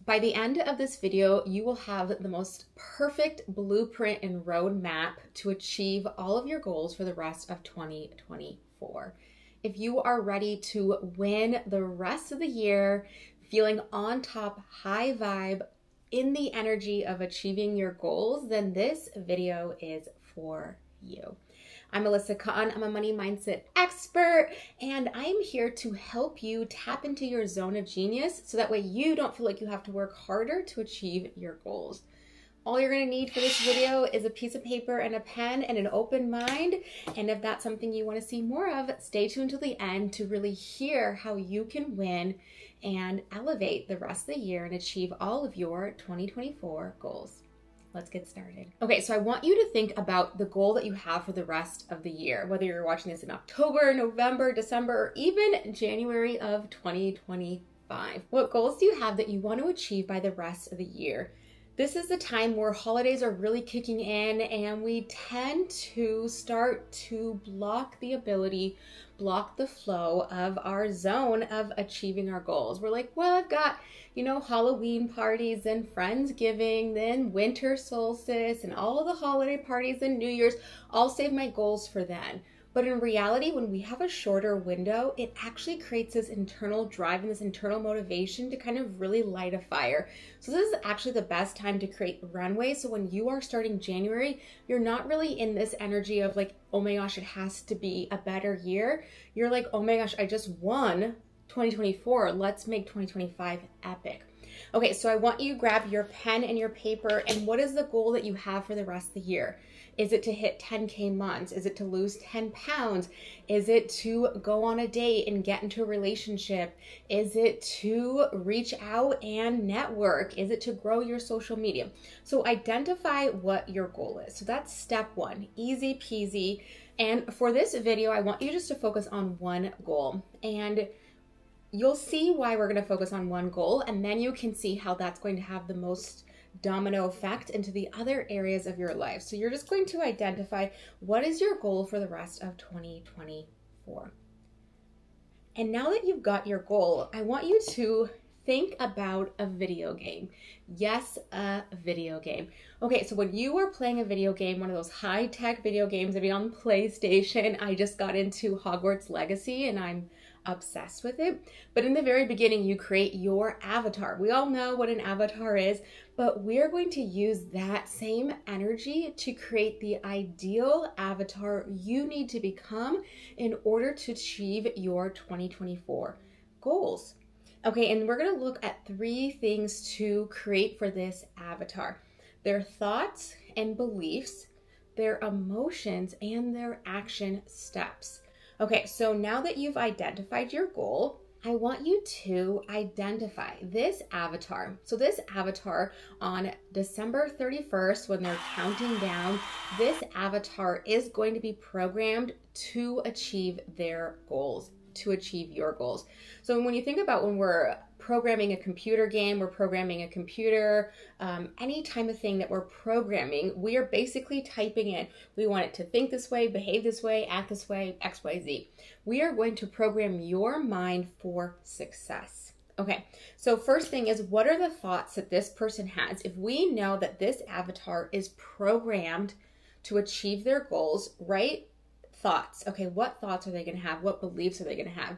By the end of this video, you will have the most perfect blueprint and roadmap to achieve all of your goals for the rest of 2024. If you are ready to win the rest of the year, feeling on top, high vibe, in the energy of achieving your goals, then this video is for you. I'm Alyssa Cotten. I'm a money mindset expert, and I'm here to help you tap into your zone of genius so that way you don't feel like you have to work harder to achieve your goals. All you're going to need for this video is a piece of paper and a pen and an open mind. And if that's something you want to see more of, stay tuned till the end to really hear how you can win and elevate the rest of the year and achieve all of your 2024 goals. Let's get started. Okay, so I want you to think about the goal that you have for the rest of the year, whether you're watching this in October, November, December, or even January of 2025. What goals do you have that you want to achieve by the rest of the year? This is the time where holidays are really kicking in and we tend to start to block the flow of our zone of achieving our goals. We're like, well, I've got, Halloween parties and Friendsgiving, then winter solstice and all of the holiday parties and New Year's. I'll save my goals for then. But in reality, when we have a shorter window, it actually creates this internal drive and this internal motivation to kind of really light a fire. So this is actually the best time to create runway. So when you are starting January, you're not really in this energy of like, oh my gosh, it has to be a better year. You're like, oh my gosh, I just won 2024. Let's make 2025 epic. Okay, so I want you to grab your pen and your paper, and what is the goal that you have for the rest of the year? Is it to hit 10K months? Is it to lose 10 pounds? Is it to go on a date and get into a relationship? Is it to reach out and network? Is it to grow your social media? So identify what your goal is. So that's step one, easy peasy. And for this video, I want you just to focus on one goal. And you'll see why we're going to focus on one goal, and then you can see how that's going to have the most domino effect into the other areas of your life. So you're just going to identify what is your goal for the rest of 2024. And now that you've got your goal, I want you to think about a video game. Yes, a video game. Okay, so when you were playing a video game, one of those high-tech video games, maybe on PlayStation, I just got into Hogwarts Legacy and I'm obsessed with it. But in the very beginning, you create your avatar. We all know what an avatar is, but we're going to use that same energy to create the ideal avatar you need to become in order to achieve your 2024 goals. Okay, and we're going to look at 3 things to create for this avatar: their thoughts and beliefs, their emotions, and their action steps. Okay, so now that you've identified your goal, I want you to identify this avatar. So this avatar on December 31st, when they're counting down, this avatar is going to be programmed to achieve their goals, to achieve your goals. So when you think about when we're programming a computer game, we're programming a computer, any type of thing that we're programming, we are basically typing in, we want it to think this way, behave this way, act this way, X, Y, Z. We are going to program your mind for success. Okay, so first thing is, what are the thoughts that this person has? If we know that this avatar is programmed to achieve their goals, right? Thoughts. Okay, what thoughts are they going to have? What beliefs are they going to have?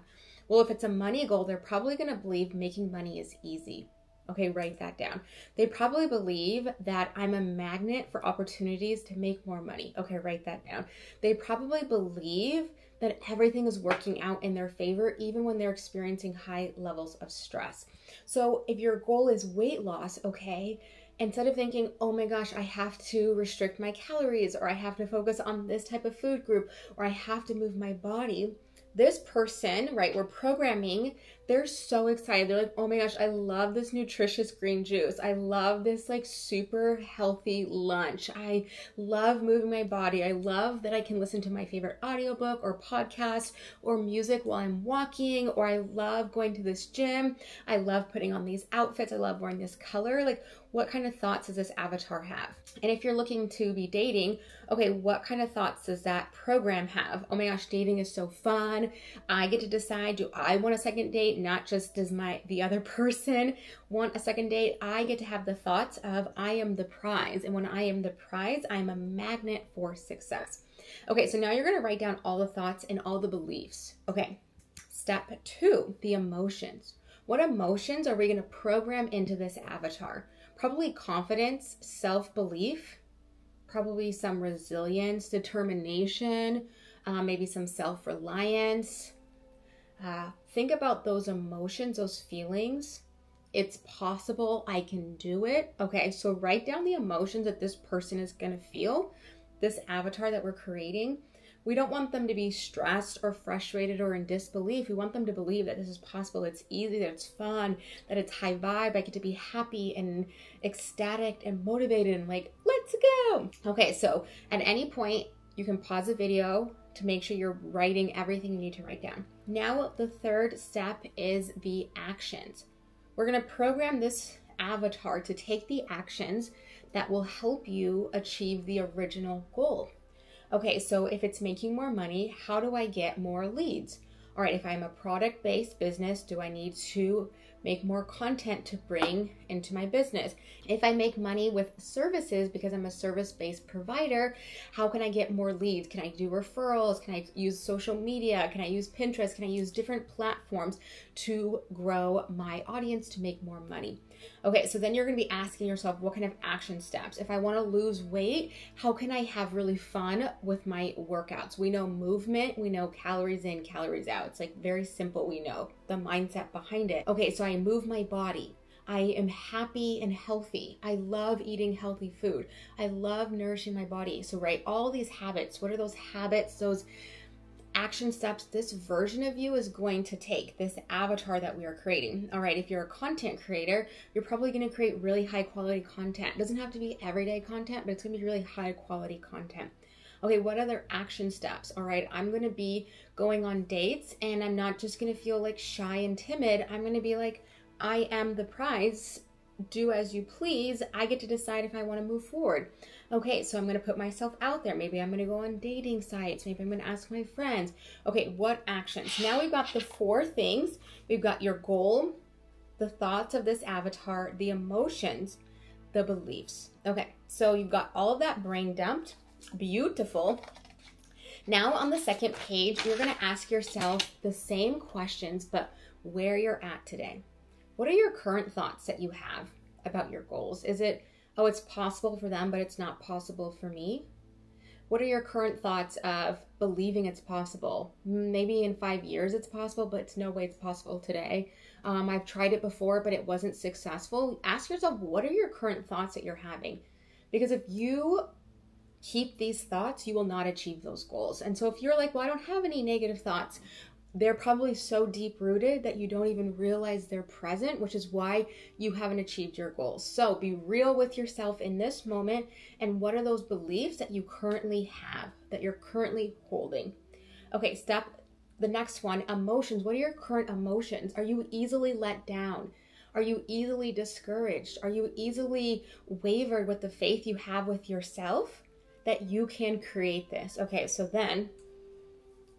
Well, if it's a money goal, they're probably going to believe making money is easy. Okay, write that down. They probably believe that I'm a magnet for opportunities to make more money. Okay, write that down. They probably believe that everything is working out in their favor, even when they're experiencing high levels of stress. So if your goal is weight loss, okay, instead of thinking, oh my gosh, I have to restrict my calories, or I have to focus on this type of food group, or I have to move my body, this person, right, we're programming, they're so excited. They're like, oh my gosh, I love this nutritious green juice. I love this like super healthy lunch. I love moving my body. I love that I can listen to my favorite audiobook or podcast or music while I'm walking, or I love going to this gym. I love putting on these outfits. I love wearing this color. Like what kind of thoughts does this avatar have? And if you're looking to be dating, okay, what kind of thoughts does that program have? Oh my gosh, dating is so fun. I get to decide, do I want a second date? Not just does the other person want a second date. I get to have the thoughts of I am the prize. And when I am the prize, I'm a magnet for success. Okay, so now you're going to write down all the thoughts and all the beliefs. Okay, step 2, the emotions. What emotions are we going to program into this avatar? Probably confidence, self-belief, probably some resilience, determination, maybe some self-reliance. Think about those emotions, those feelings. It's possible, I can do it. Okay, so write down the emotions that this person is going to feel, this avatar that we're creating. We don't want them to be stressed or frustrated or in disbelief. We want them to believe that this is possible, it's easy, that it's fun, that it's high vibe. I get to be happy and ecstatic and motivated and like, let's go. Okay, so at any point, you can pause the video to make sure you're writing everything you need to write down. Now, the third step is the actions. We're gonna program this avatar to take the actions that will help you achieve the original goal. Okay, so if it's making more money, how do I get more leads? All right, if I'm a product-based business, do I need to make more content to bring into my business? If I make money with services because I'm a service-based provider, how can I get more leads? Can I do referrals? Can I use social media? Can I use Pinterest? Can I use different platforms to grow my audience to make more money? Okay, so then you're going to be asking yourself, what kind of action steps? If I want to lose weight, how can I have really fun with my workouts? We know movement, we know calories in, calories out. It's like very simple. We know the mindset behind it. Okay, so I move my body. I am happy and healthy. I love eating healthy food. I love nourishing my body. So write all these habits. What are those habits, those action steps this version of you is going to take, this avatar that we are creating? All right, if you're a content creator, you're probably going to create really high quality content. It doesn't have to be everyday content, but it's going to be really high quality content. Okay, what other action steps? All right, I'm going to be going on dates, and I'm not just going to feel like shy and timid. I'm going to be like, I am the prize. Do as you please. I get to decide if I want to move forward. Okay, so I'm going to put myself out there. Maybe I'm going to go on dating sites. Maybe I'm going to ask my friends. Okay, what actions? Now we've got the 4 things. We've got your goal, the thoughts of this avatar, the emotions, the beliefs. Okay, so you've got all of that brain dumped. Beautiful. Now on the second page, you're going to ask yourself the same questions, but where you're at today. What are your current thoughts that you have about your goals? Is it, oh, it's possible for them, but it's not possible for me? What are your current thoughts of believing it's possible? Maybe in 5 years it's possible, but it's no way it's possible today. I've tried it before, but it wasn't successful. Ask yourself, what are your current thoughts that you're having? Because if you keep these thoughts, you will not achieve those goals. And so if you're like, well, I don't have any negative thoughts, they're probably so deep rooted that you don't even realize they're present, which is why you haven't achieved your goals. So be real with yourself in this moment. And what are those beliefs that you currently have, that you're currently holding? Okay, the next one, emotions. What are your current emotions? Are you easily let down? Are you easily discouraged? Are you easily wavered with the faith you have with yourself that you can create this? Okay, so then,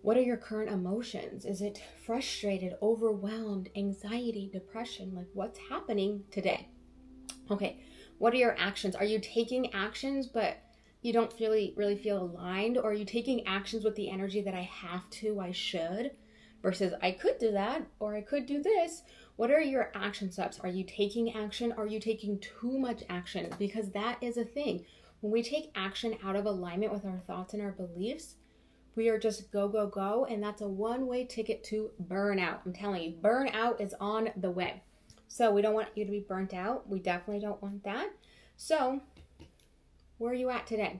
what are your current emotions? Is it frustrated, overwhelmed, anxiety, depression? Like, what's happening today? Okay, what are your actions? Are you taking actions, but you don't really feel aligned? Or are you taking actions with the energy that I have to, I should, versus I could do that, or I could do this? What are your action steps? Are you taking action? Are you taking too much action? Because that is a thing. When we take action out of alignment with our thoughts and our beliefs, we are just go, go, go, and that's a one-way ticket to burnout. I'm telling you, burnout is on the way. So we don't want you to be burnt out. We definitely don't want that. So where are you at today?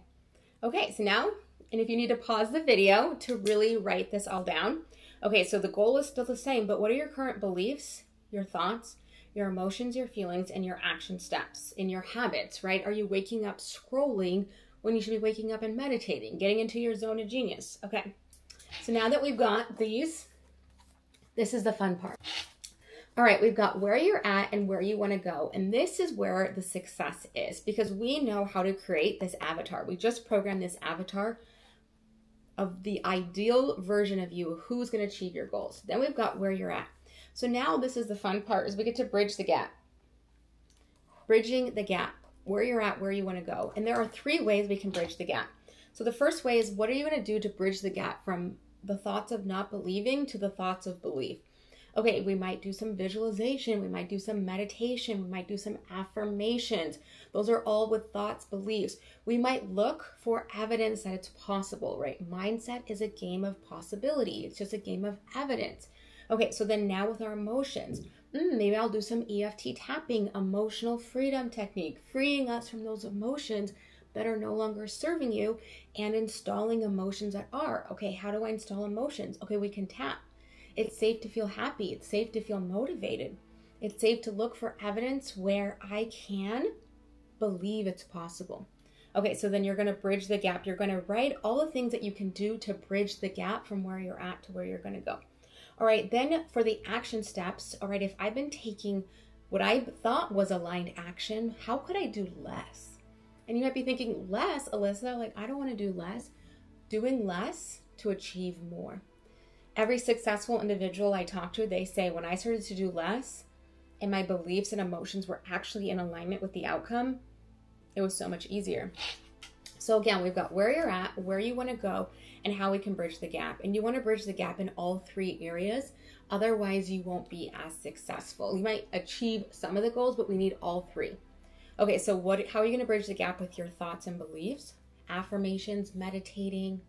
Okay, so now, and if you need to pause the video to really write this all down. Okay, so the goal is still the same, but what are your current beliefs, your thoughts, your emotions, your feelings, and your action steps in your habits, right? Are you waking up scrolling when you should be waking up and meditating, getting into your zone of genius? Okay, so now that we've got these, this is the fun part. All right, we've got where you're at and where you want to go. And this is where the success is, because we know how to create this avatar. We just programmed this avatar of the ideal version of you who's going to achieve your goals. Then we've got where you're at. So now this is the fun part, is we get to bridge the gap. Bridging the gap, where you're at, where you want to go. And there are 3 ways we can bridge the gap. So the first way is, what are you going to do to bridge the gap from the thoughts of not believing to the thoughts of belief? Okay, we might do some visualization, we might do some meditation, we might do some affirmations. Those are all with thoughts, beliefs. We might look for evidence that it's possible, right? Mindset is a game of possibility. It's just a game of evidence. Okay, so then now with our emotions, maybe I'll do some EFT tapping, emotional freedom technique, freeing us from those emotions that are no longer serving you and installing emotions that are. Okay, how do I install emotions? Okay, we can tap. It's safe to feel happy. It's safe to feel motivated. It's safe to look for evidence where I can believe it's possible. Okay, so then you're going to bridge the gap. You're going to write all the things that you can do to bridge the gap from where you're at to where you're going to go. All right, then for the action steps, all right, if I've been taking what I thought was aligned action, how could I do less? And you might be thinking, less, Alyssa, like I don't want to do less. Doing less to achieve more. Every successful individual I talk to, they say, when I started to do less and my beliefs and emotions were actually in alignment with the outcome, it was so much easier. So again, we've got where you're at, where you want to go, and how we can bridge the gap. And you want to bridge the gap in all 3 areas. Otherwise, you won't be as successful. You might achieve some of the goals, but we need all 3. Okay, so how are you going to bridge the gap with your thoughts and beliefs? Affirmations, meditating,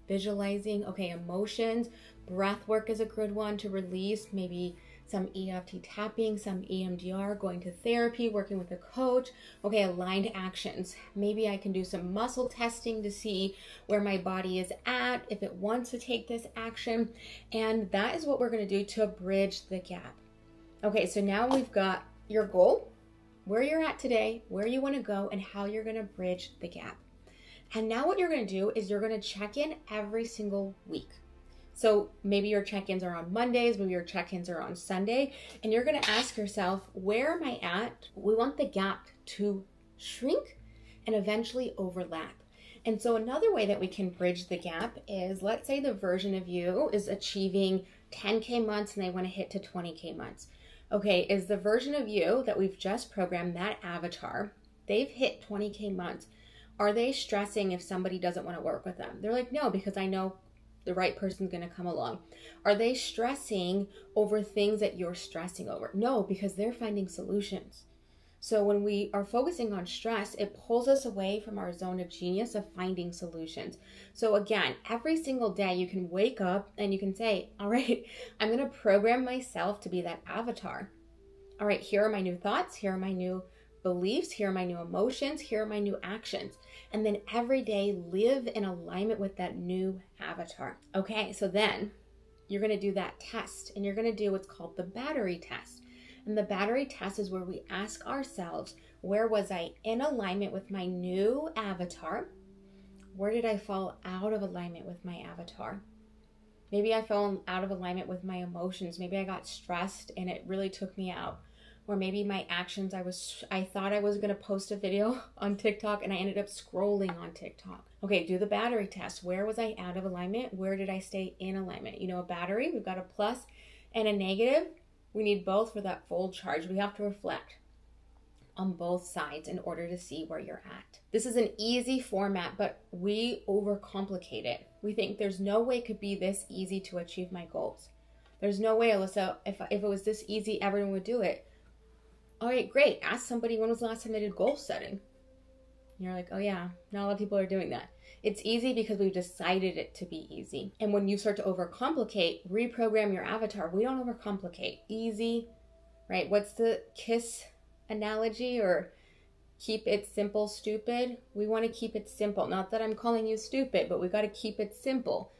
visualizing. Okay, emotions, breath work is a good one to release. Maybe some EFT tapping, some EMDR, going to therapy, working with a coach. Okay, aligned actions. Maybe I can do some muscle testing to see where my body is at, if it wants to take this action. And that is what we're going to do to bridge the gap. Okay, so now we've got your goal, where you're at today, where you want to go, and how you're going to bridge the gap. And now what you're going to do is you're going to check in every single week. So maybe your check-ins are on Mondays, maybe your check-ins are on Sunday, and you're going to ask yourself, where am I at? We want the gap to shrink and eventually overlap. And so another way that we can bridge the gap is, let's say the version of you is achieving 10K months and they want to hit to 20K months. Okay, is the version of you that we've just programmed, that avatar, they've hit 20K months. Are they stressing if somebody doesn't want to work with them? They're like, no, because I know the right person's going to come along. Are they stressing over things that you're stressing over? No, because they're finding solutions. So when we are focusing on stress, it pulls us away from our zone of genius of finding solutions. So again, every single day you can wake up and you can say, all right, I'm going to program myself to be that avatar. All right, here are my new thoughts. Here are my new beliefs. Here are my new emotions. Here are my new actions. And then every day live in alignment with that new avatar. Okay, so then you're going to do that test, and you're going to do what's called the battery test. And the battery test is where we ask ourselves, where was I in alignment with my new avatar? Where did I fall out of alignment with my avatar? Maybe I fell out of alignment with my emotions. Maybe I got stressed and it really took me out. Or maybe my actions, I thought I was going to post a video on TikTok and I ended up scrolling on TikTok. Okay, do the battery test. Where was I out of alignment? Where did I stay in alignment? You know, a battery, we've got a plus and a negative. We need both for that full charge. We have to reflect on both sides in order to see where you're at. This is an easy format, but we overcomplicate it. We think there's no way it could be this easy to achieve my goals. There's no way, Alyssa, if it was this easy, everyone would do it. All right, great. Ask somebody, when was the last time they did goal setting? And you're like, oh yeah, not a lot of people are doing that. It's easy because we've decided it to be easy. And when you start to overcomplicate, reprogram your avatar. We don't overcomplicate. Easy, right? What's the KISS analogy, or keep it simple, stupid? We want to keep it simple. Not that I'm calling you stupid, but we got to keep it simple.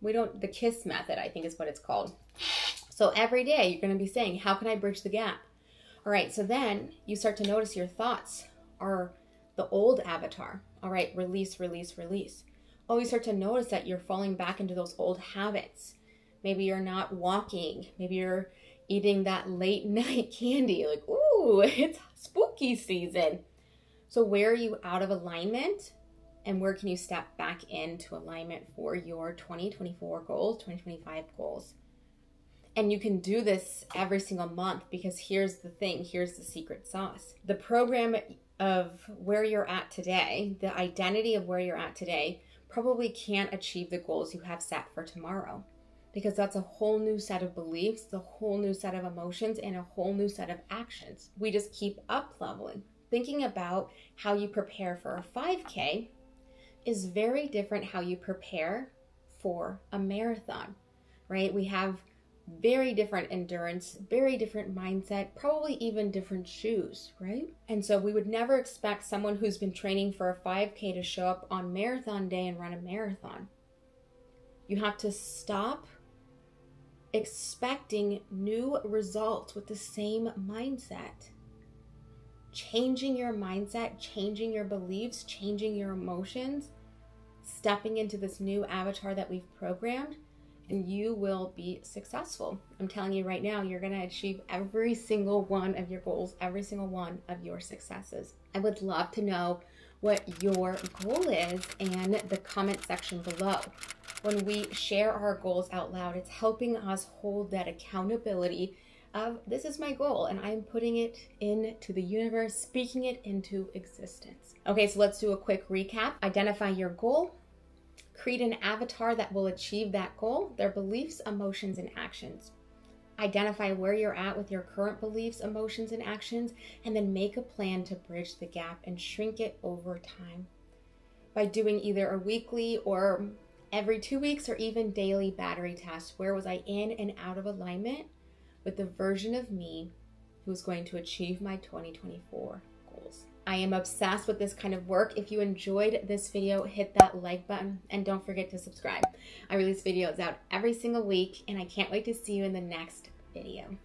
The KISS method, I think is what it's called. So every day you're going to be saying, how can I bridge the gap? All right, so then you start to notice your thoughts are the old avatar. All right, release, release, release. Oh, you start to notice that you're falling back into those old habits. Maybe you're not walking. Maybe you're eating that late night candy, like, ooh, it's spooky season. So where are you out of alignment, and where can you step back into alignment for your 2024 goals, 2025 goals? And you can do this every single month, because here's the thing, here's the secret sauce. The program of where you're at today, the identity of where you're at today, probably can't achieve the goals you have set for tomorrow, because that's a whole new set of beliefs, a whole new set of emotions, and a whole new set of actions. We just keep up leveling. Thinking about how you prepare for a 5K is very different how you prepare for a marathon, right? We have very different endurance, very different mindset, probably even different shoes, right? And so we would never expect someone who's been training for a 5K to show up on marathon day and run a marathon. You have to stop expecting new results with the same mindset. Changing your mindset, changing your beliefs, changing your emotions, stepping into this new avatar that we've programmed, and you will be successful. I'm telling you right now, you're going to achieve every single one of your goals, every single one of your successes. I would love to know what your goal is in the comment section below. When we share our goals out loud, it's helping us hold that accountability of, this is my goal, and I'm putting it into the universe, speaking it into existence. Okay, so let's do a quick recap. Identify your goal. Create an avatar that will achieve that goal, their beliefs, emotions, and actions. Identify where you're at with your current beliefs, emotions, and actions, and then make a plan to bridge the gap and shrink it over time. By doing either a weekly or every 2 weeks or even daily battery tests, where was I in and out of alignment with the version of me who's going to achieve my 2024 goals. I am obsessed with this kind of work. If you enjoyed this video, hit that like button and don't forget to subscribe. I release videos out every single week, and I can't wait to see you in the next video.